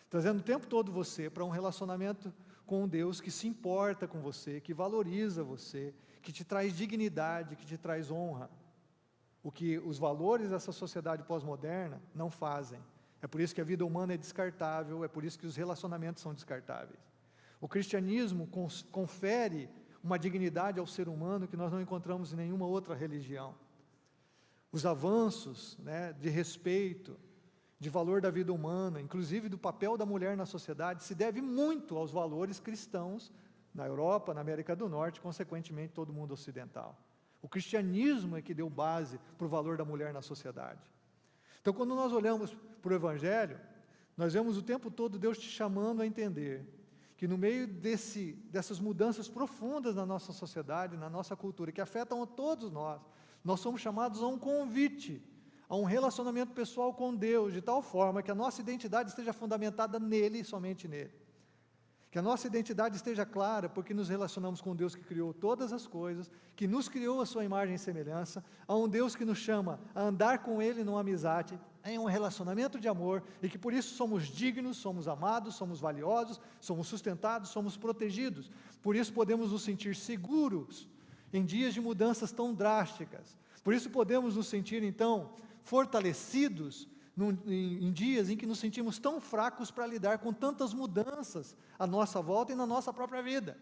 Trazendo o tempo todo você para um relacionamento com um Deus que se importa com você, que valoriza você, que te traz dignidade, que te traz honra. O que os valores dessa sociedade pós-moderna não fazem. É por isso que a vida humana é descartável, é por isso que os relacionamentos são descartáveis. O cristianismo confere uma dignidade ao ser humano que nós não encontramos em nenhuma outra religião. Os avanços de respeito, de valor da vida humana, inclusive do papel da mulher na sociedade, se deve muito aos valores cristãos na Europa, na América do Norte, consequentemente todo o mundo ocidental. O cristianismo é que deu base para o valor da mulher na sociedade. Então, quando nós olhamos para o Evangelho, nós vemos o tempo todo Deus te chamando a entender que no meio dessas mudanças profundas na nossa sociedade, na nossa cultura, que afetam a todos nós somos chamados a um convite, a um relacionamento pessoal com Deus, de tal forma que a nossa identidade esteja fundamentada nele e somente nele. Que a nossa identidade esteja clara, porque nos relacionamos com Deus que criou todas as coisas, que nos criou a sua imagem e semelhança, a um Deus que nos chama a andar com Ele numa amizade, em um relacionamento de amor, e que por isso somos dignos, somos amados, somos valiosos, somos sustentados, somos protegidos. Por isso podemos nos sentir seguros em dias de mudanças tão drásticas, Por isso podemos nos sentir, então, fortalecidos em dias em que nos sentimos tão fracos para lidar com tantas mudanças à nossa volta e na nossa própria vida.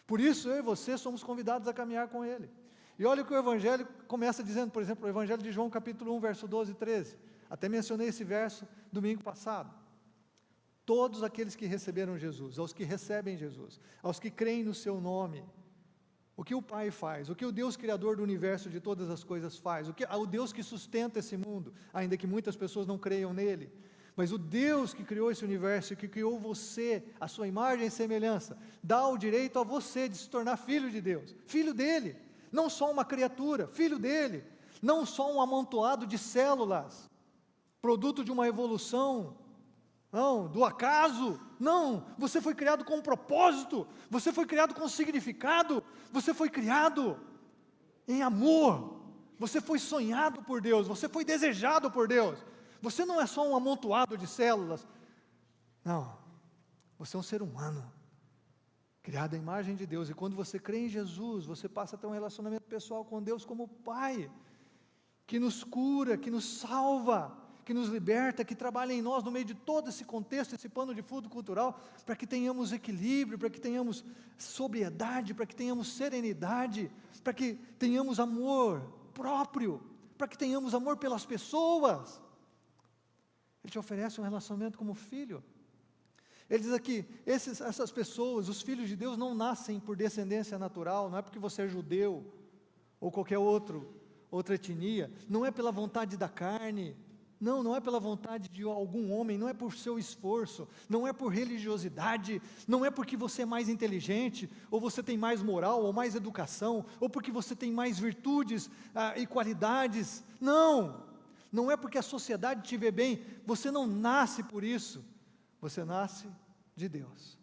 Por isso, eu e você somos convidados a caminhar com Ele. E olha o que o Evangelho começa dizendo, por exemplo, o Evangelho de João, capítulo 1, verso 12 e 13. Até mencionei esse verso domingo passado. Todos aqueles que receberam Jesus, aos que recebem Jesus, aos que creem no seu nome, o que o Pai faz, o que o Deus Criador do universo de todas as coisas faz, o Deus que sustenta esse mundo, ainda que muitas pessoas não creiam nele, mas o Deus que criou esse universo, que criou você, a sua imagem e semelhança, dá o direito a você de se tornar filho de Deus, filho dele, não só uma criatura, filho dele, não só um amontoado de células, produto de uma evolução, não, do acaso, não, você foi criado com um propósito, você foi criado com significado, você foi criado em amor, você foi sonhado por Deus, você foi desejado por Deus, você não é só um amontoado de células, não, você é um ser humano, criado à imagem de Deus, e quando você crê em Jesus, você passa a ter um relacionamento pessoal com Deus como Pai, que nos cura, que nos salva, que nos liberta, que trabalha em nós no meio de todo esse contexto, esse pano de fundo cultural, para que tenhamos equilíbrio, para que tenhamos sobriedade, para que tenhamos serenidade, para que tenhamos amor próprio, para que tenhamos amor pelas pessoas. Ele te oferece um relacionamento como filho. Ele diz aqui, essas pessoas, os filhos de Deus não nascem por descendência natural, não é porque você é judeu, ou qualquer outra etnia, não é pela vontade da carne, não é pela vontade de algum homem, não é por seu esforço, não é por religiosidade, não é porque você é mais inteligente, ou você tem mais moral, ou mais educação, ou porque você tem mais virtudes e qualidades, não é porque a sociedade te vê bem, você não nasce por isso, você nasce de Deus,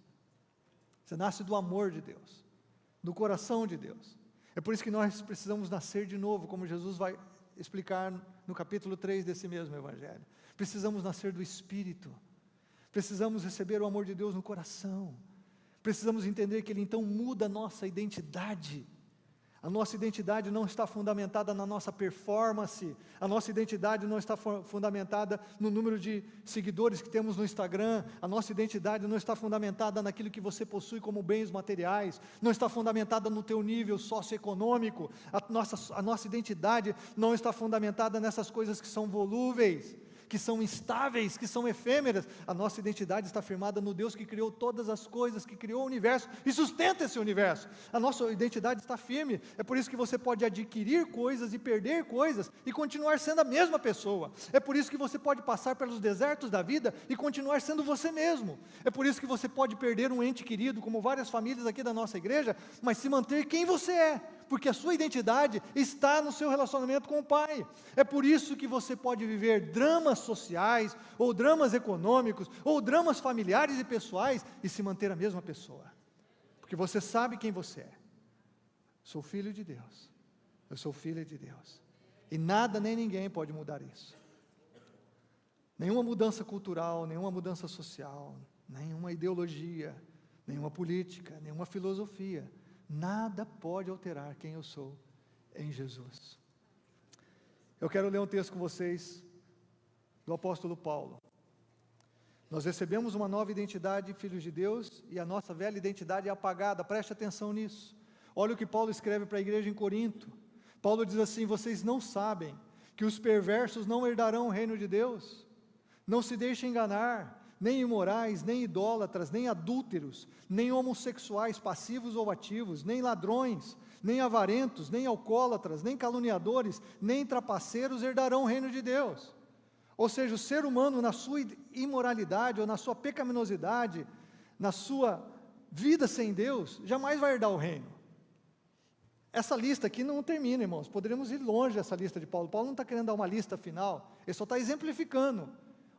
você nasce do amor de Deus, do coração de Deus. É por isso que nós precisamos nascer de novo, como Jesus vai explicar no capítulo 3 desse mesmo Evangelho. Precisamos nascer do Espírito, precisamos receber o amor de Deus no coração, precisamos entender que Ele então muda a nossa identidade. A nossa identidade não está fundamentada na nossa performance, a nossa identidade não está fundamentada no número de seguidores que temos no Instagram, a nossa identidade não está fundamentada naquilo que você possui como bens materiais, não está fundamentada no teu nível socioeconômico, a nossa identidade não está fundamentada nessas coisas que são volúveis, que são instáveis, que são efêmeras. A nossa identidade está firmada no Deus que criou todas as coisas, que criou o universo e sustenta esse universo. A nossa identidade está firme, é por isso que você pode adquirir coisas e perder coisas e continuar sendo a mesma pessoa. É por isso que você pode passar pelos desertos da vida e continuar sendo você mesmo. É por isso que você pode perder um ente querido, como várias famílias aqui da nossa igreja, mas se manter quem você é, porque a sua identidade está no seu relacionamento com o Pai. É por isso que você pode viver dramas sociais, ou dramas econômicos, ou dramas familiares e pessoais, e se manter a mesma pessoa, porque você sabe quem você é. Sou filho de Deus, eu sou filha de Deus, e nada nem ninguém pode mudar isso. Nenhuma mudança cultural, nenhuma mudança social, nenhuma ideologia, nenhuma política, nenhuma filosofia, nada pode alterar quem eu sou em Jesus. Eu quero ler um texto com vocês do apóstolo Paulo. Nós recebemos uma nova identidade, filhos de Deus, e a nossa velha identidade é apagada. Preste atenção nisso. Olha o que Paulo escreve para a igreja em Corinto. Paulo diz assim: vocês não sabem que os perversos não herdarão o reino de Deus? Não se deixem enganar, nem imorais, nem idólatras, nem adúlteros, nem homossexuais passivos ou ativos, nem ladrões, nem avarentos, nem alcoólatras, nem caluniadores, nem trapaceiros herdarão o reino de Deus. Ou seja, o ser humano na sua imoralidade ou na sua pecaminosidade, na sua vida sem Deus, jamais vai herdar o reino. Essa lista aqui não termina, irmãos, poderíamos ir longe dessa lista de Paulo. Paulo não está querendo dar uma lista final, ele só está exemplificando.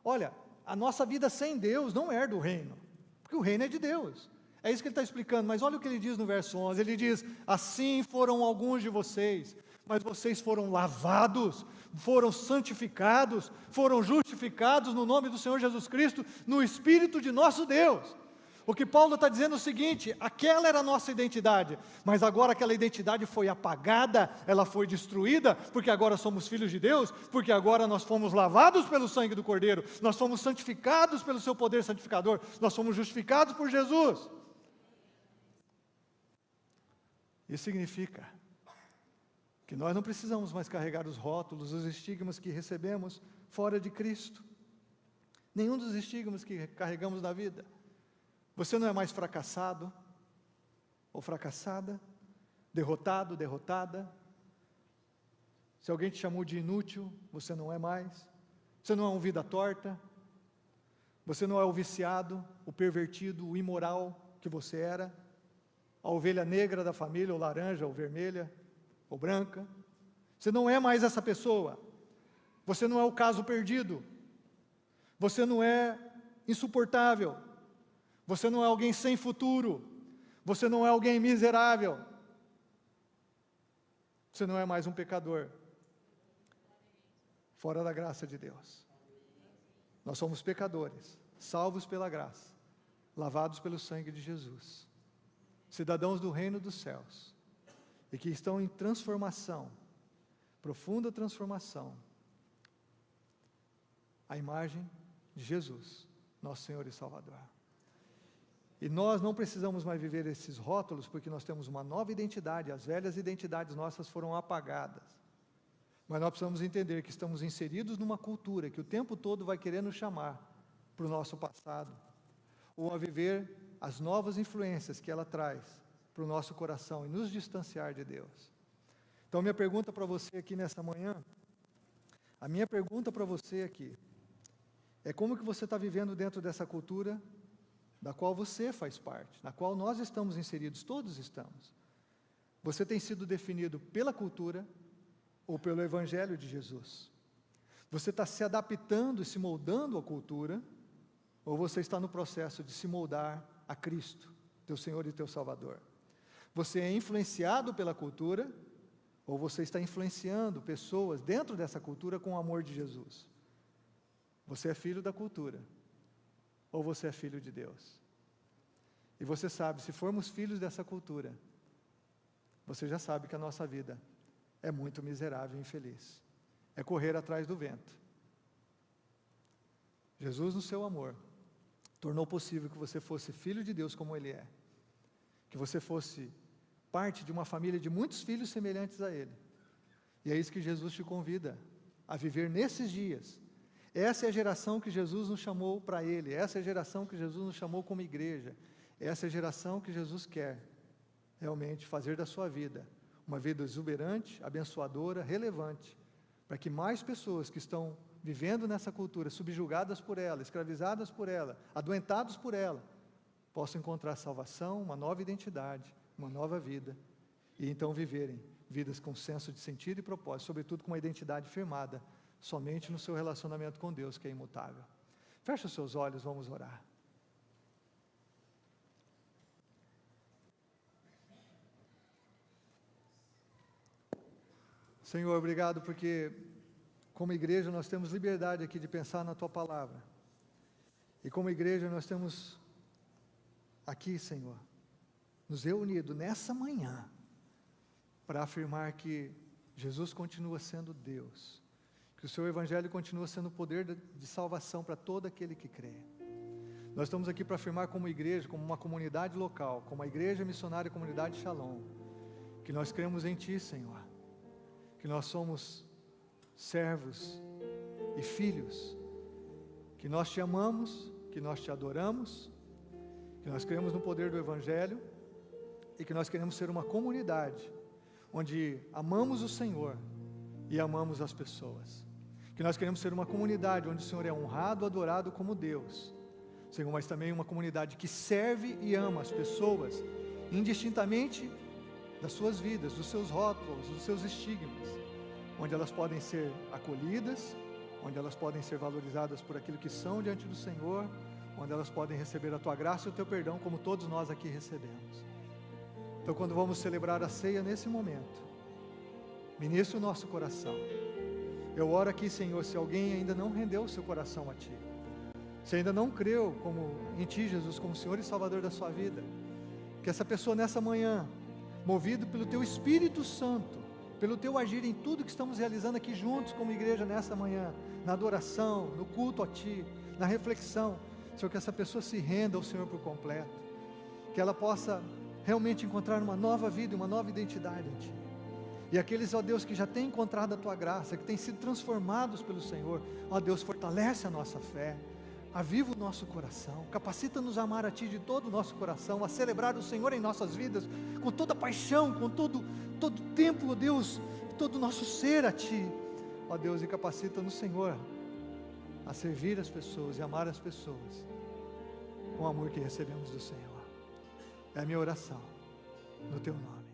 Olha, a nossa vida sem Deus não herda o reino, porque o reino é de Deus. É isso que ele está explicando, mas olha o que ele diz no verso 11, ele diz: assim foram alguns de vocês, mas vocês foram lavados, foram santificados, foram justificados no nome do Senhor Jesus Cristo, no Espírito de nosso Deus. O que Paulo está dizendo é o seguinte: aquela era a nossa identidade, mas agora aquela identidade foi apagada, ela foi destruída, porque agora somos filhos de Deus, porque agora nós fomos lavados pelo sangue do Cordeiro, nós fomos santificados pelo seu poder santificador, nós fomos justificados por Jesus. Isso significa que nós não precisamos mais carregar os rótulos, os estigmas que recebemos fora de Cristo. Nenhum dos estigmas que carregamos na vida. Você não é mais fracassado ou fracassada, derrotado, derrotada. Se alguém te chamou de inútil, você não é mais. Você não é um vida torta. Você não é o viciado, o pervertido, o imoral que você era. A ovelha negra da família, ou laranja, ou vermelha, ou branca. Você não é mais essa pessoa. Você não é o caso perdido. Você não é insuportável. Você não é alguém sem futuro. Você não é alguém miserável. Você não é mais um pecador fora da graça de Deus. Nós somos pecadores, salvos pela graça, lavados pelo sangue de Jesus, cidadãos do reino dos céus, e que estão em transformação, profunda transformação, à imagem de Jesus, nosso Senhor e Salvador. E nós não precisamos mais viver esses rótulos, porque nós temos uma nova identidade, as velhas identidades nossas foram apagadas. Mas nós precisamos entender que estamos inseridos numa cultura que o tempo todo vai querer nos chamar para o nosso passado, ou a viver as novas influências que ela traz para o nosso coração e nos distanciar de Deus. Então, minha pergunta para você aqui nessa manhã, a minha pergunta para você aqui, é como que você está vivendo dentro dessa cultura da qual você faz parte, na qual nós estamos inseridos, todos estamos. Você tem sido definido pela cultura ou pelo Evangelho de Jesus? Você está se adaptando e se moldando à cultura, ou você está no processo de se moldar a Cristo, teu Senhor e teu Salvador? Você é influenciado pela cultura, ou você está influenciando pessoas dentro dessa cultura com o amor de Jesus? Você é filho da cultura, ou você é filho de Deus? E você sabe, se formos filhos dessa cultura, você já sabe que a nossa vida é muito miserável e infeliz. É correr atrás do vento. Jesus, no seu amor, tornou possível que você fosse filho de Deus como Ele é. Que você fosse parte de uma família de muitos filhos semelhantes a Ele. E é isso que Jesus te convida a viver nesses dias. Essa é a geração que Jesus nos chamou para Ele. Essa é a geração que Jesus nos chamou como igreja. Essa é a geração que Jesus quer realmente fazer da sua vida uma vida exuberante, abençoadora, relevante, para que mais pessoas que estão vivendo nessa cultura, subjugadas por ela, escravizadas por ela, adoentados por ela, possam encontrar salvação, uma nova identidade, uma nova vida, e então viverem vidas com senso de sentido e propósito, sobretudo com uma identidade firmada somente no seu relacionamento com Deus, que é imutável. Feche os seus olhos, vamos orar. Senhor, obrigado porque, como igreja, nós temos liberdade aqui de pensar na Tua Palavra. E como igreja, nós temos aqui, Senhor, nos reunido nessa manhã, para afirmar que Jesus continua sendo Deus, que o Seu Evangelho continua sendo o poder de salvação para todo aquele que crê. Nós estamos aqui para afirmar como igreja, como uma comunidade local, como a Igreja Missionária Comunidade Shalom, que nós cremos em Ti, Senhor, que nós somos servos e filhos, que nós Te amamos, que nós Te adoramos, que nós cremos no poder do Evangelho e que nós queremos ser uma comunidade onde amamos o Senhor e amamos as pessoas, que nós queremos ser uma comunidade onde o Senhor é honrado, adorado como Deus, Senhor, mas também uma comunidade que serve e ama as pessoas, indistintamente das suas vidas, dos seus rótulos, dos seus estigmas, onde elas podem ser acolhidas, onde elas podem ser valorizadas por aquilo que são diante do Senhor, onde elas podem receber a Tua graça e o Teu perdão, como todos nós aqui recebemos. Então, quando vamos celebrar a ceia nesse momento, ministra o nosso coração. Eu oro aqui, Senhor, se alguém ainda não rendeu o seu coração a Ti, se ainda não creu em Ti, Jesus, como Senhor e Salvador da sua vida, que essa pessoa nessa manhã, movido pelo Teu Espírito Santo, pelo Teu agir em tudo que estamos realizando aqui juntos como igreja nessa manhã, na adoração, no culto a Ti, na reflexão, Senhor, que essa pessoa se renda ao Senhor por completo, que ela possa realmente encontrar uma nova vida, uma nova identidade em Ti. E aqueles, ó Deus, que já têm encontrado a Tua graça, que têm sido transformados pelo Senhor, ó Deus, fortalece a nossa fé, aviva o nosso coração, capacita-nos a amar a Ti de todo o nosso coração, a celebrar o Senhor em nossas vidas, com toda paixão, com todo tempo, ó Deus, todo o nosso ser a Ti, ó Deus, e capacita-nos, Senhor, a servir as pessoas e amar as pessoas, com o amor que recebemos do Senhor. É a minha oração, no Teu nome.